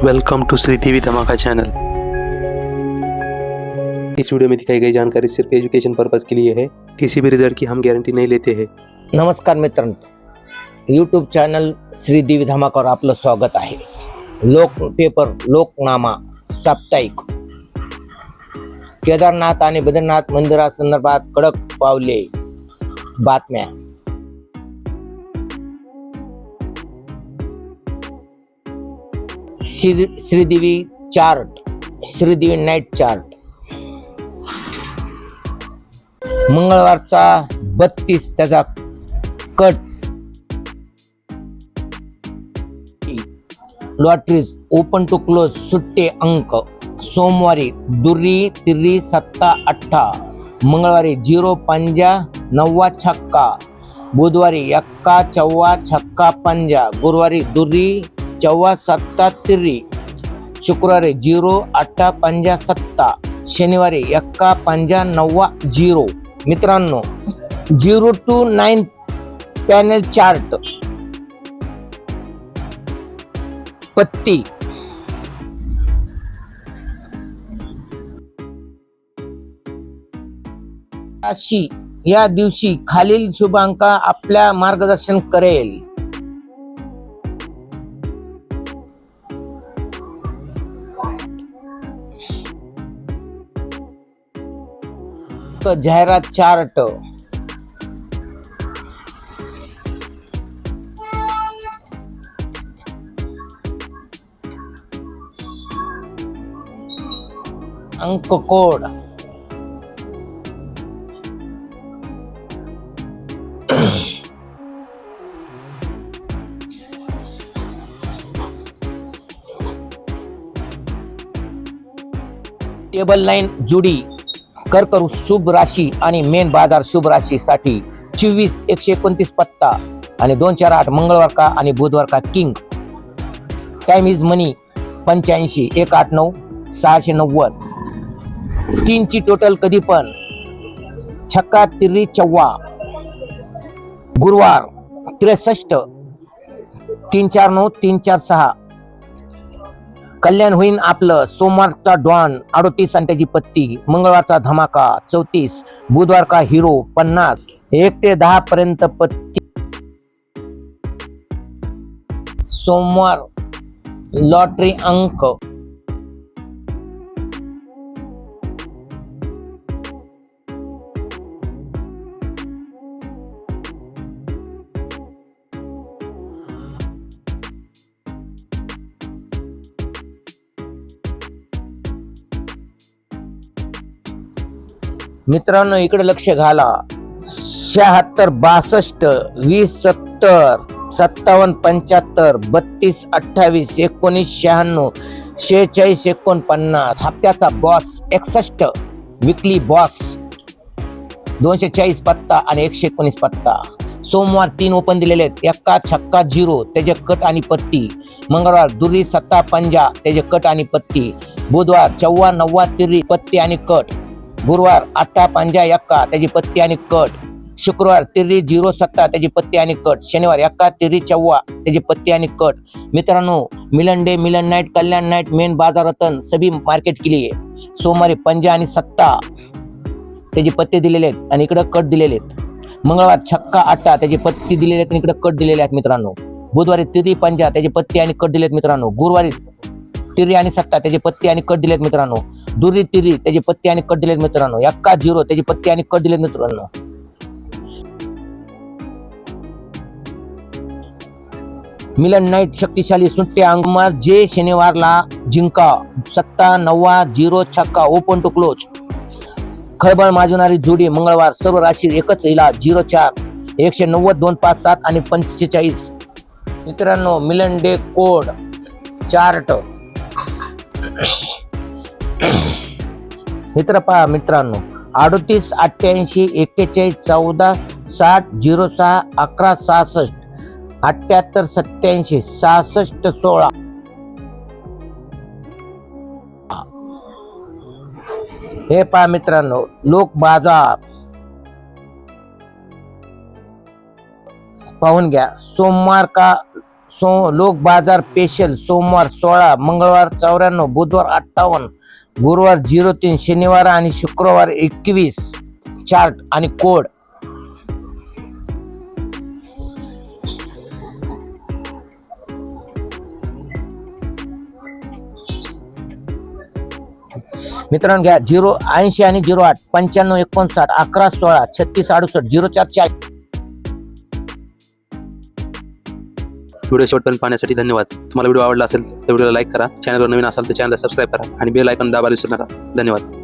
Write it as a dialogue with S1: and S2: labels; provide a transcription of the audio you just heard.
S1: Welcome to Shri देवी धमाका channel. इस video में दिखाई गई जानकारी सिर्फ एजुकेशन पर्पस के लिए है। किसी भी रिजल्ट की हम गारंटी नहीं लेते हैं।
S2: नमस्कार मित्रांनो, यूट्यूब चॅनल श्री देवी धमाकावर आपलं स्वागत आहे। लोक पेपर लोकनामा साप्ताहिक केदारनाथ आणि बद्रीनाथ मंदिरासंदर्भात कडक पावले बातम्या। Sridevi chart, Sridevi night chart मंगळवारचा 32 त्याचा cut lotteries open to close सुट्टे अंक सोमवारी दुर्री तिर्री सत्ता 8 मंगळवारी 0 पंजा 9 छक्का बुधवारी 1 चौवा छक्का पंजा गुरुवारी दुर्री चौवा सत्ता तिर्री शुक्रवारी 0 8 पंजा सत्ता शनिवारी 1 पंजा 9 0। मित्रांनो 0 to 9 पॅनल चार्ट पत्ती राशी या दिवशी खालील शुभांक आपल्या मार्गदर्शन करेल। जाहिरात चार्ट अंक कोड टेबल लाईन जुडी कर्क शुभ राशी आणि मेन बाजार शुभ राशी साठी 24 129 पत्ता आणि 248 मंगळवार का आणि बुधवार का किंग। टाइम इज मनी 85 189 690। 3 ची टोटल कधी पण छक्का तिर्री चौवा गुरुवार 63 349 346 कल्याण होईन आपलं। सोमवारचा डॉन 38 आणि त्याची पत्ती मंगळवारचा धमाका 34 बुधवार का हिरो 50 1 ते 10 पर्यंत पत्ती सोमवार लॉटरी अंक मित्रांनो इकडे लक्ष घाला। 76 62 20 70 57 75 32 28 19 96 46 49 हप्त्याचा बॉस 61 विकली बॉस 240 पत्ता आणि 119 पत्ता। सोमवार 3 ओपन दिलेले आहेत। 1 छक्का 0 त्याचे कट आणि पत्ती मंगळवार दुर्री सत्ता पंजा त्याचे कट आणि पत्ती बुधवार 54 9 तिर्री पत्ती आणि कट गुरुवार 8 पंजा 1 त्याची पत्ती आणि कट शुक्रवार तिर्री 0 7 त्याची पत्ती आणि कट शनिवार 1 तिर्री चौवा त्याची पत्ती आणि कट। मित्रांनो मिलन डे मिलन नाईट कल्याण नाईट मेन बाजार रतन सभी मार्केट के लिए सोमवारी पंजा आणि सत्ता त्याची पत्ते दिलेले आहेत आणि इकडे कट दिलेले आहेत। मंगळवार छक्का 8 त्याची पत्ती दिलेली आहेत आणि इकडे कट दिलेले आहेत मित्रांनो। बुधवारी तिर्री पंजा त्याची पत्ती आणि कट दिलेत मित्रांनो। गुरुवारी तिर्री आणि सत्ता त्याची पत्ती आणि कट दिलेत मित्रांनो। दुर्री तिर्री त्याची पत्ती आणि कट दिलेत मित्रांनो। 1 0 त्याची पत्ती आणि कट दिलेत मित्रांनो। मिलन नाईट शक्तिशाली सुट्टे अंगमार जे शनिवारला जिंका सत्ता 9 0 छक्का ओपन टू क्लोज खळबळ माजवणारी जोडी मंगळवार सर्व राशी एकच इलाज 04 190 257 आणि 45। मित्रांनो मिलन डे कोड चार्ट मित्र पहा मित्रांनो 38 88 41 14 60 06 11 66 78 87 66 16। हे पहा मित्रांनो लोक बाजार पाहून घ्या। सोमवार का लोक बाजार स्पेशल सोमवार 16, मंगळवार 94, बुधवार 58, गुरुवार 03, शनिवार आणि शुक्रवार 21. चार्ट आणि कोड. मित्रांनो घ्या 080 आणि 08 95 59 11 16 36 68 04 40.
S1: व्हिडिओ शेवटपर्यंत पाहण्यासाठी धन्यवाद. तुम्हाला व्हिडिओ आवडला असेल तर व्हिडिओला लाईक करा. चॅनलवर नवीन असाल तर चॅनलला सबस्क्राईब करा आणि बेल आयकॉन दाबायला विसरू नका. धन्यवाद.